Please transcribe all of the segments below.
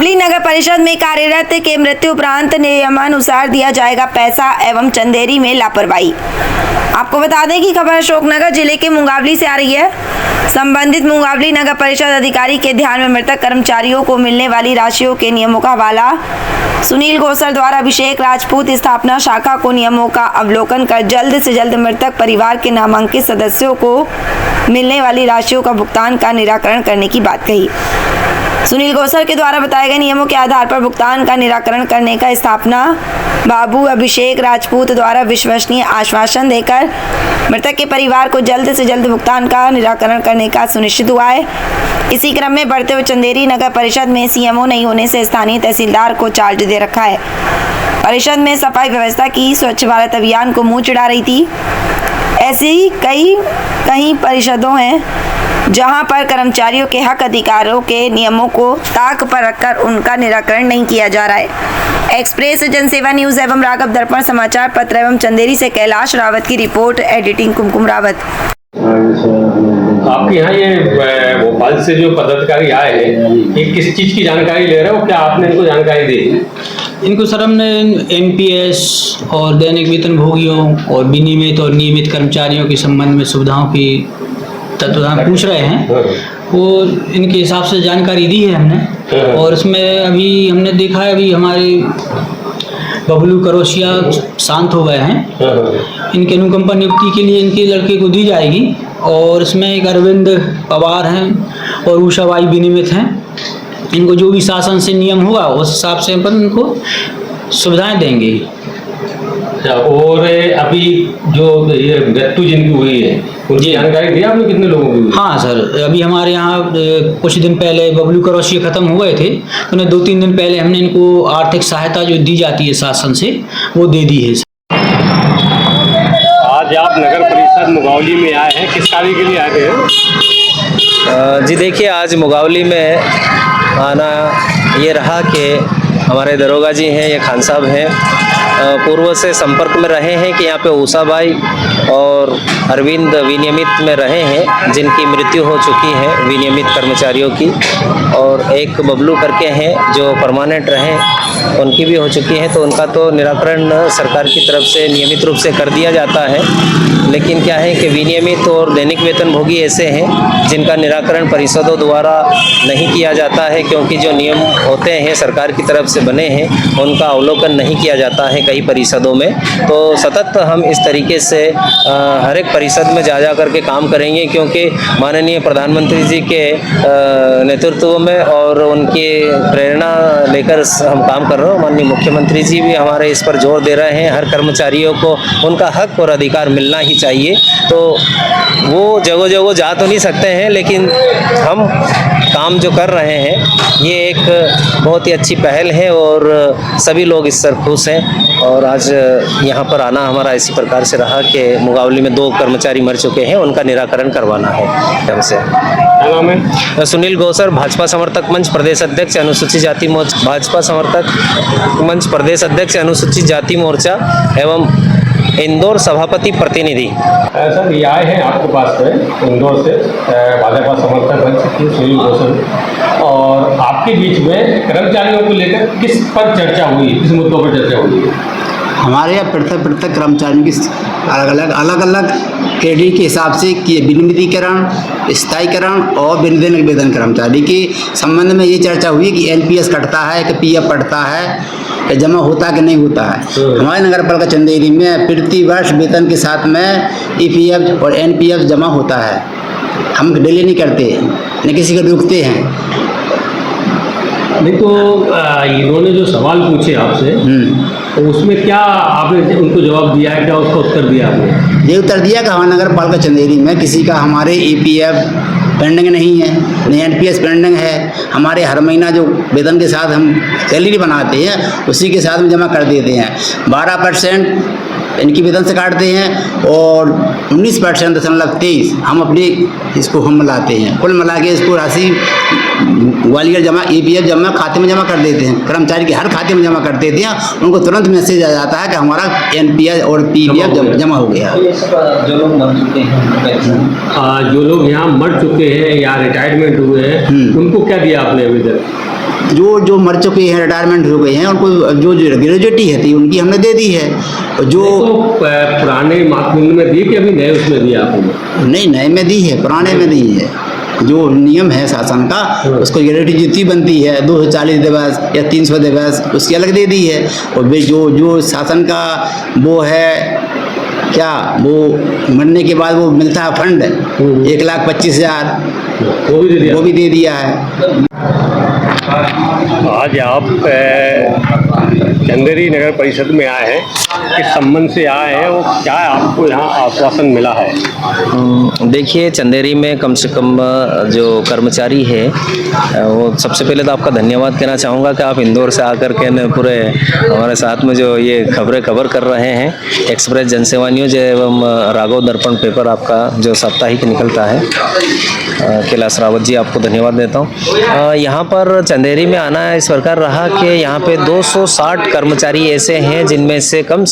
मुंगावली नगर परिषद में कार्यरत के मृत्यु उपरांत नियमानुसार दिया जाएगा पैसा एवं चंदेरी में लापरवाही। आपको बता दें कि खबर अशोकनगर जिले के मुंगावली से आ रही है। संबंधित मुंगावली नगर परिषद अधिकारी के ध्यान में मृतक कर्मचारियों को मिलने वाली राशियों के नियमों का हवाला सुनील गोसर द्वारा अभिषेक राजपूत स्थापना शाखा को नियमों का अवलोकन कर जल्द से जल्द मृतक परिवार के नामांकित सदस्यों को मिलने वाली राशियों का भुगतान का निराकरण करने की बात कही। सुनील गोसर के द्वारा बताए गए नियमों के आधार पर भुगतान का निराकरण करने का स्थापना बाबू अभिषेक राजपूत द्वारा विश्वसनीय आश्वासन देकर मृतक के परिवार को जल्द से जल्द भुगतान का निराकरण करने का सुनिश्चित हुआ है। इसी क्रम में बढ़ते हुए चंदेरी नगर परिषद में सीएमओ नहीं होने से स्थानीय तहसीलदार को चार्ज दे रखा है। परिषद में सफाई व्यवस्था की स्वच्छ भारत अभियान को मुंह चिढ़ा रही थी। ऐसी ही कई परिषदों हैं जहां पर कर्मचारियों के हक अधिकारों के नियमों को ताक पर रखकर उनका निराकरण नहीं किया जा रहा है। एक्सप्रेस जनसेवा न्यूज एवं राघव दर्पण समाचार पत्र एवं चंदेरी से कैलाश रावत की रिपोर्ट, एडिटिंग कुमकुम रावत। आपके यहाँ ये भोपाल से जो पदाधिकारी आए हैं, ये किस चीज़ की जानकारी ले रहे हो? क्या आपने इनको जानकारी दी? इनको सर हमने एनपीएस और दैनिक वेतनभोगियों और विनियमित और नियमित कर्मचारियों के संबंध में सुविधाओं की तत्वधान पूछ रहे हैं। वो इनके हिसाब से जानकारी दी है हमने, और इसमें अभी हमने देखा है अभी हमारे बबलू करोशिया शांत हो गए हैं। इनके अनुकंपा नियुक्ति के लिए इनके लड़के को दी जाएगी, और इसमें एक अरविंद पवार हैं और उषाबाई विनियमित हैं। इनको जो भी शासन से नियम होगा उस हिसाब से अपन इनको सुविधाएं देंगे। और अभी जो ये मृत्यु जिनकी हुई है उनकी जानकारी दी आपने? कितने लोगों की हुई? हाँ सर, अभी हमारे यहाँ कुछ दिन पहले बबलू करोशिया खत्म हो गए थे, तो उन्हें 2-3 दिन पहले हमने इनको आर्थिक सहायता जो दी जाती है शासन से वो दे दी है। आज आप नगर परिषद मुंगावली में आए हैं, किस कार्य के लिए आए हैं? जी देखिए, आज मुंगावली में आना ये रहा कि हमारे दरोगा जी हैं, ये खान साहब हैं, पूर्व से संपर्क में रहे हैं कि यहाँ पे उषाबाई और अरविंद विनियमित में रहे हैं, जिनकी मृत्यु हो चुकी है विनियमित कर्मचारियों की, और एक बबलू करके हैं जो परमानेंट रहे, उनकी भी हो चुकी है। तो उनका तो निराकरण सरकार की तरफ से नियमित रूप से कर दिया जाता है, लेकिन क्या है कि विनियमित और दैनिक वेतनभोगी ऐसे हैं जिनका निराकरण परिषदों द्वारा नहीं किया जाता है, क्योंकि जो नियम होते हैं सरकार की तरफ से बने हैं उनका अवलोकन नहीं किया जाता है कई परिषदों में। तो सतत हम इस तरीके से हर एक परिषद में जा करके काम करेंगे, क्योंकि माननीय प्रधानमंत्री जी के नेतृत्व में और उनकी प्रेरणा लेकर हम काम कर रहे हैं। माननीय मुख्यमंत्री जी भी हमारे इस पर जोर दे रहे हैं, हर कर्मचारियों को उनका हक और अधिकार मिलना ही चाहिए। तो वो जगह जगह जा तो नहीं सकते हैं, लेकिन हम काम जो कर रहे हैं ये एक बहुत ही अच्छी पहल है और सभी लोग इस पर खुश हैं। और आज यहाँ पर आना हमारा इसी प्रकार से रहा कि मुंगावली में 2 कर्मचारी मर चुके हैं, उनका निराकरण करवाना है हमसे। क्या नाम है? सुनील गोसर, भाजपा समर्थक मंच प्रदेश अध्यक्ष अनुसूचित जाति मोर्चा, भाजपा समर्थक मंच प्रदेश अध्यक्ष अनुसूचित जाति मोर्चा एवं इंदौर सभापति प्रतिनिधि। सर, ये आए हैं आपके पास से इंदौर से भाजपा समर्थक मंच के सुनील गोसर, और आपके बीच में कर्मचारियों को लेकर किस पर चर्चा हुई, किस मुद्दों पर चर्चा हुई? हमारे यहाँ पृथक कर्मचारियों की अलग अलग क्रेडिट के हिसाब से कि विनियमितीकरण, स्थायीकरण और दैनिक वेतन कर्मचारी के संबंध में ये चर्चा हुई कि एनपीएस कटता है कि पीएफ कटता है, जमा होता है कि नहीं होता है। हमारे नगर पालिका चंदेरी में प्रति वर्ष वेतन के साथ में ईपीएफ और एनपीएफ जमा होता है। हम डिले नहीं करते, न किसी को रोकते हैं। नहीं तो इन्होंने जो सवाल पूछे आपसे, तो उसमें क्या आपने उनको जवाब दिया है? क्या उसका उत्तर दिया आपने? ये उत्तर दिया कि हमारे नगर पालिका चंदेरी में किसी का हमारे ईपीएफ पेंडिंग नहीं है, नहीं एनपीएस पेंडिंग है। हमारे हर महीना जो वेतन के साथ हम सैलरी बनाते हैं उसी के साथ में जमा कर देते हैं। 12% इनकी वेतन से काटते हैं और 19.23% हम अपने इसको हम मिलाते हैं। कुल मिला के इसको राशि ग्वालियर जमा ईपीएफ जमा खाते में जमा कर देते हैं। कर्मचारी के हर खाते में जमा कर देते हैं, उनको तुरंत मैसेज आ जाता है कि हमारा एनपीएस और पीपीएफ जमा हो गया। जो लोग मर चुके हैं, जो लोग यहाँ मर चुके हैं या रिटायरमेंट हुए हैं, उनको क्या दिया आपने अभी तक? जो मर चुके हैं, रिटायरमेंट हो गए हैं, उनको जो ग्रेजुएटी है थी उनकी हमने दे दी है। और जो तो पुराने मातमिल में दी कि अभी नए उसमें दिया आपने? नहीं, नए में दी है, पुराने में दी है। जो नियम है शासन का, उसको ग्रेजुएटी जितनी बनती है 240 दिवस या 300 दिवस, उसकी अलग दे दी है। और वे जो शासन का वो है क्या, वो मरने के बाद वो मिलता है फंड 1,25,000, वो भी दे दिया है। आज आप चंदेरी नगर परिषद में आए हैं, किस संबंध से आए हैं, वो क्या आपको यहाँ आश्वासन मिला है? देखिए, चंदेरी में कम से कम जो कर्मचारी है, वो सबसे पहले तो आपका धन्यवाद कहना चाहूँगा कि आप इंदौर से आकर के न पूरे हमारे साथ में जो ये खबरें कवर कर रहे हैं। एक्सप्रेस जनसेवा न्यूज एवं राघव दर्पण पेपर आपका जो साप्ताहिक निकलता है, कैलाश रावत जी आपको धन्यवाद देता हूँ। यहाँ पर चंदेरी में आना इस प्रकार रहा कि यहाँ पे 260 कर्मचारी ऐसे हैं जिनमें से कम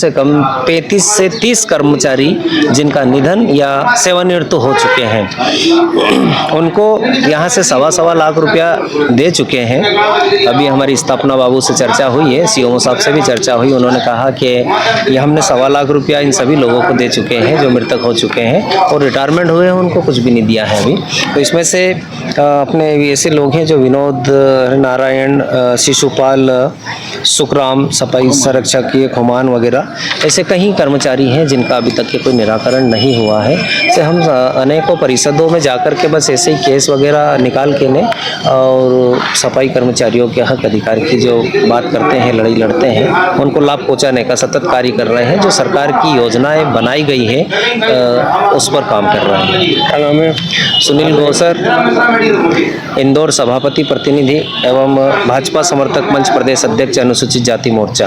35 से 30 कर्मचारी जिनका निधन या सेवानिवृत्त हो चुके हैं। उनको यहाँ से सवा लाख रुपया दे चुके हैं। अभी हमारी स्थापना बाबू से चर्चा हुई है, सीओ साहब से भी चर्चा हुई। उन्होंने कहा कि ये हमने सवा लाख रुपया इन सभी लोगों को दे चुके हैं जो मृतक हो चुके हैं, और रिटायरमेंट हुए हैं उनको कुछ भी नहीं दिया है अभी। तो इसमें से अपने ऐसे लोग हैं जो विनोद नारायण, शिशुपाल, सुखराम, सफाई संरक्षक, खुमान वगैरह, ऐसे कई कर्मचारी हैं जिनका अभी तक के कोई निराकरण नहीं हुआ है। से हम अनेकों परिषदों में जाकर के बस ऐसे ही केस वगैरह निकाल के ने और सफाई कर्मचारियों के हक अधिकार की जो बात करते हैं, लड़ाई लड़ते हैं, उनको लाभ पहुंचाने का सतत कार्य कर रहे हैं। जो सरकार की योजनाएं बनाई गई है उस पर काम कर रहे हैं। क्या नाम है? सुनील गौसर, इंदौर सभापति प्रतिनिधि एवं भाजपा समर्थक मंच प्रदेश अध्यक्ष अनुसूचित जाति मोर्चा।